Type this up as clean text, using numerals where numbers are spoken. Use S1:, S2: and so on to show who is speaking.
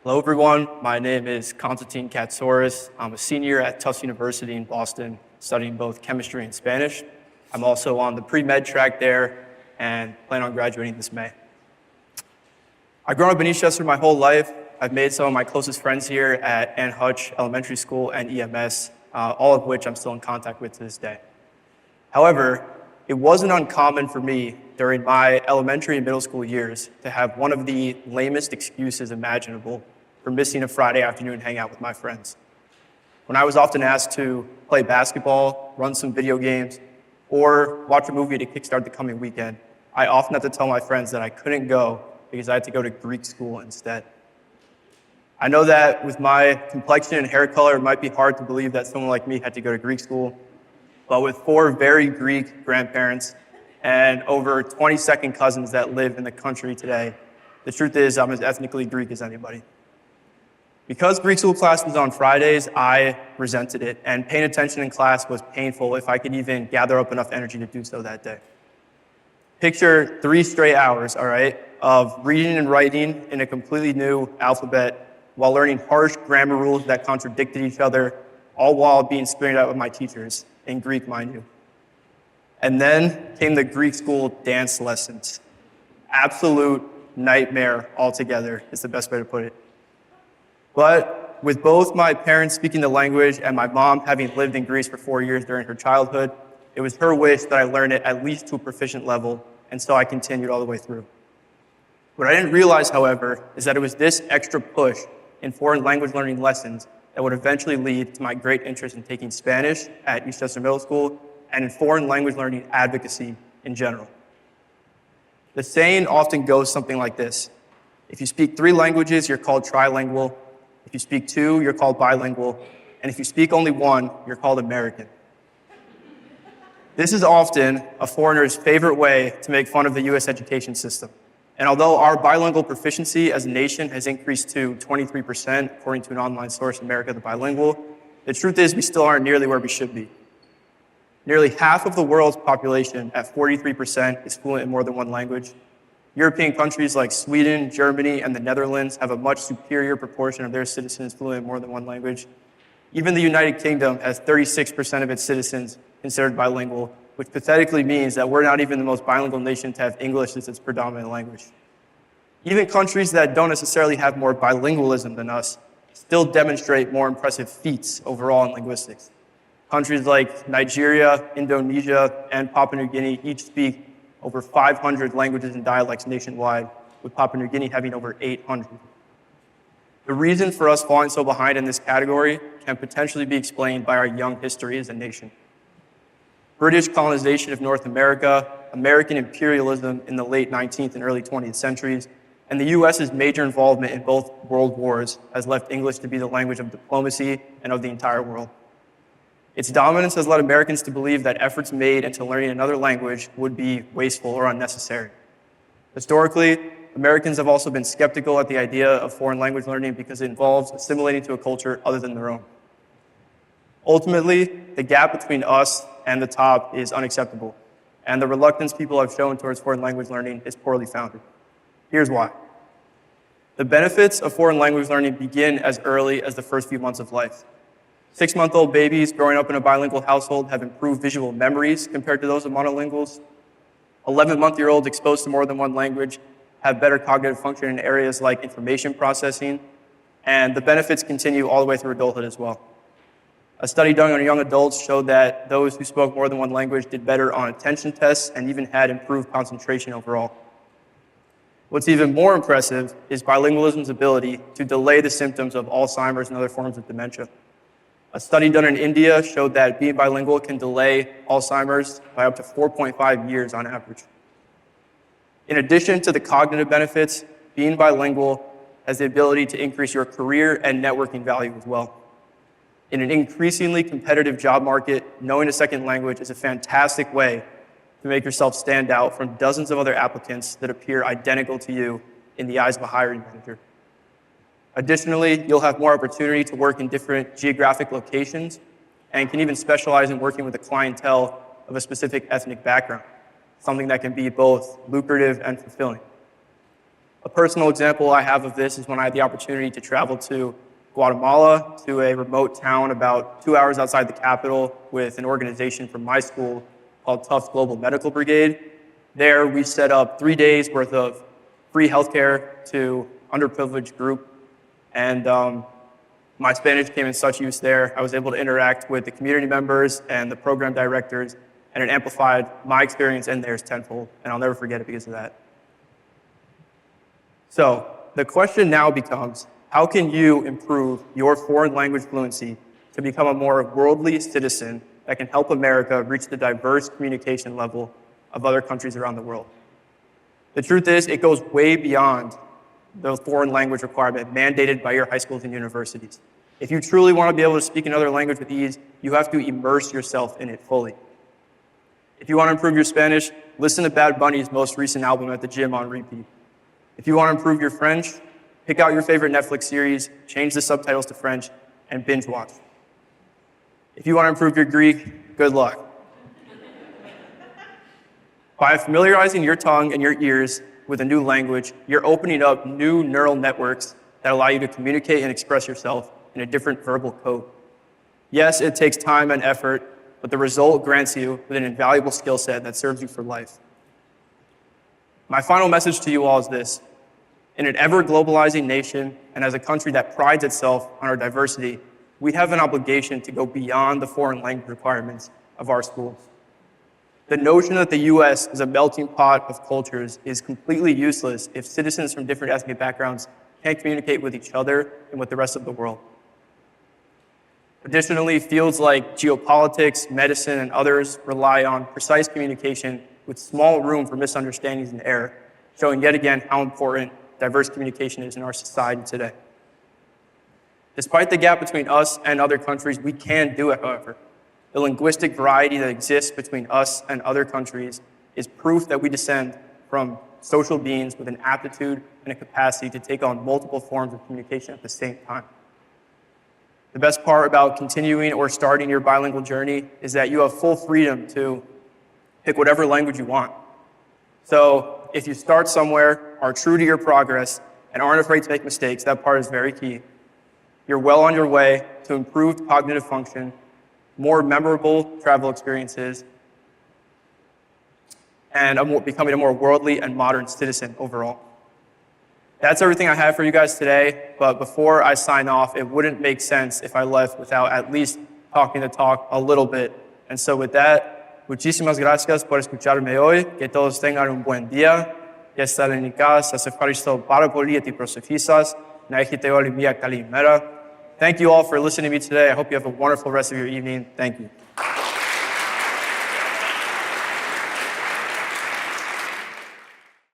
S1: Hello, everyone. My name is Constantine Katsoris. I'm a senior at Tufts University in Boston, studying both chemistry and Spanish. I'm also on the pre-med track there and plan on graduating this May. I've grown up in Eastchester my whole life. I've made some of my closest friends here at Ann Hutch Elementary School and EMS, all of which I'm still in contact with to this day. However, it wasn't uncommon for me during my elementary and middle school years to have one of the lamest excuses imaginable for missing a Friday afternoon hangout with my friends. When I was often asked to play basketball, run some video games, or watch a movie to kickstart the coming weekend, I often had to tell my friends that I couldn't go because I had to go to Greek school instead. I know that with my complexion and hair color, it might be hard to believe that someone like me had to go to Greek school, but with 4 very Greek grandparents and over 20 second cousins that live in the country today, the truth is I'm as ethnically Greek as anybody. Because Greek school class was on Fridays, I resented it, and paying attention in class was painful if I could even gather up enough energy to do so that day. Picture 3 straight hours, all right, of reading and writing in a completely new alphabet while learning harsh grammar rules that contradicted each other, all while being screamed at with my teachers, in Greek, mind you. And then came the Greek school dance lessons. Absolute nightmare altogether is the best way to put it. But with both my parents speaking the language and my mom having lived in Greece for 4 years during her childhood, it was her wish that I learn it at least to a proficient level, and so I continued all the way through. What I didn't realize, however, is that it was this extra push in foreign language learning lessons that would eventually lead to my great interest in taking Spanish at Eastchester Middle School and in foreign language learning advocacy in general. The saying often goes something like this: if you speak 3 languages, you're called trilingual. If you speak 2, you're called bilingual. And if you speak only 1, you're called American. This is often a foreigner's favorite way to make fun of the US education system. And although our bilingual proficiency as a nation has increased to 23%, according to an online source, America the Bilingual, the truth is we still aren't nearly where we should be. Nearly half of the world's population, at 43%, is fluent in more than 1 language. European countries like Sweden, Germany, and the Netherlands have a much superior proportion of their citizens fluent in more than 1 language. Even the United Kingdom has 36% of its citizens considered bilingual, which pathetically means that we're not even the most bilingual nation to have English as its predominant language. Even countries that don't necessarily have more bilingualism than us still demonstrate more impressive feats overall in linguistics. Countries like Nigeria, Indonesia, and Papua New Guinea each speak over 500 languages and dialects nationwide, with Papua New Guinea having over 800. The reason for us falling so behind in this category can potentially be explained by our young history as a nation. British colonization of North America, American imperialism in the late 19th and early 20th centuries, and the US's major involvement in both world wars has left English to be the language of diplomacy and of the entire world. Its dominance has led Americans to believe that efforts made into learning another language would be wasteful or unnecessary. Historically, Americans have also been skeptical at the idea of foreign language learning because it involves assimilating to a culture other than their own. Ultimately, the gap between us and the top is unacceptable, and the reluctance people have shown towards foreign language learning is poorly founded. Here's why. The benefits of foreign language learning begin as early as the first few months of life. 6-month-old babies growing up in a bilingual household have improved visual memories compared to those of monolinguals. 11-month-year-olds exposed to more than 1 language have better cognitive function in areas like information processing, and the benefits continue all the way through adulthood as well. A study done on young adults showed that those who spoke more than 1 language did better on attention tests and even had improved concentration overall. What's even more impressive is bilingualism's ability to delay the symptoms of Alzheimer's and other forms of dementia. A study done in India showed that being bilingual can delay Alzheimer's by up to 4.5 years on average. In addition to the cognitive benefits, being bilingual has the ability to increase your career and networking value as well. In an increasingly competitive job market, knowing a second language is a fantastic way to make yourself stand out from dozens of other applicants that appear identical to you in the eyes of a hiring manager. Additionally, you'll have more opportunity to work in different geographic locations and can even specialize in working with a clientele of a specific ethnic background, something that can be both lucrative and fulfilling. A personal example I have of this is when I had the opportunity to travel to Guatemala, to a remote town about 2 hours outside the capital with an organization from my school called Tufts Global Medical Brigade. There, we set up 3 days worth of free healthcare to underprivileged group, and my Spanish came in such use there. I was able to interact with the community members and the program directors, and it amplified my experience and theirs tenfold, and I'll never forget it because of that. So the question now becomes, how can you improve your foreign language fluency to become a more worldly citizen that can help America reach the diverse communication level of other countries around the world? The truth is, it goes way beyond the foreign language requirement mandated by your high schools and universities. If you truly want to be able to speak another language with ease, you have to immerse yourself in it fully. If you want to improve your Spanish, listen to Bad Bunny's most recent album at the gym on repeat. If you want to improve your French, pick out your favorite Netflix series, change the subtitles to French, and binge watch. If you want to improve your Greek, good luck. By familiarizing your tongue and your ears with a new language, you're opening up new neural networks that allow you to communicate and express yourself in a different verbal code. Yes, it takes time and effort, but the result grants you with an invaluable skill set that serves you for life. My final message to you all is this. In an ever-globalizing nation, and as a country that prides itself on our diversity, we have an obligation to go beyond the foreign language requirements of our schools. The notion that the U.S. is a melting pot of cultures is completely useless if citizens from different ethnic backgrounds can't communicate with each other and with the rest of the world. Additionally, fields like geopolitics, medicine, and others rely on precise communication with small room for misunderstandings and error, showing yet again how important diverse communication is in our society today. Despite the gap between us and other countries, we can do it, however. The linguistic variety that exists between us and other countries is proof that we descend from social beings with an aptitude and a capacity to take on multiple forms of communication at the same time. The best part about continuing or starting your bilingual journey is that you have full freedom to pick whatever language you want. So if you start somewhere, are true to your progress, and aren't afraid to make mistakes, that part is very key. You're well on your way to improved cognitive function, more memorable travel experiences, and becoming a more worldly and modern citizen overall. That's everything I have for you guys today, but before I sign off, it wouldn't make sense if I left without at least talking the talk a little bit. And so with that, muchísimas gracias por escucharme hoy, que todos tengan un buen día, και στα ελληνικά σας ευχαριστώ πάρα πολύ για την προσοχή σας, να έχετε όλοι μια καλή μέρα. Thank you all for listening to me today. I hope you have a wonderful rest of your evening. Thank you.